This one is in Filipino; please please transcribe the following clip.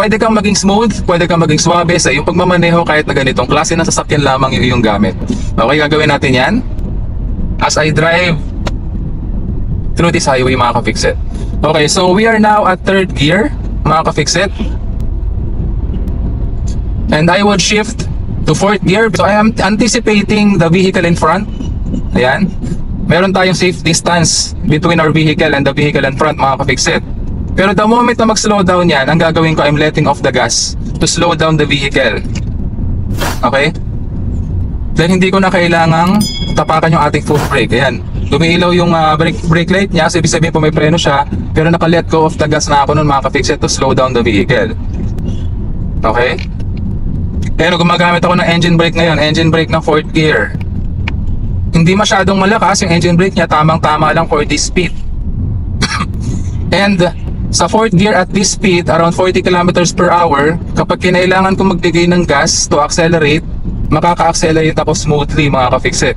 pwede kang maging smooth, pwede kang maging swabe sa iyong pagmamaneho kahit na ganitong klase ng sasakyan lamang yung iyong gamit. Okay, gagawin natin yan as I drive through this highway, mga ka-fix-it. Okay, so we are now at third gear, mga ka-fix-it. And I would shift to fourth gear. So I am anticipating the vehicle in front. Ayan. Meron tayong safe distance between our vehicle and the vehicle in front, mga ka-fix-it. Pero the moment na mag-slow down yan, ang gagawin ko, I'm letting off the gas to slow down the vehicle. Okay? Then hindi ko na kailangang tapakan yung ating foot brake. Ayan. Lumiilaw yung brake light niya, so ibig sabihin po may preno siya, pero naka-let go of the gas na ako nun, mga ka-fix-it, to slow down the vehicle. Okay? Pero gumagamit ako ng engine brake ngayon, engine brake ng fourth gear. Hindi masyadong malakas yung engine brake niya, tamang-tama lang for this speed. And sa fourth gear at this speed, around 40 kilometers per hour, kapag kinailangan ko magbigay ng gas to accelerate, makaka-accelerate ako smoothly, mga ka-fix-it.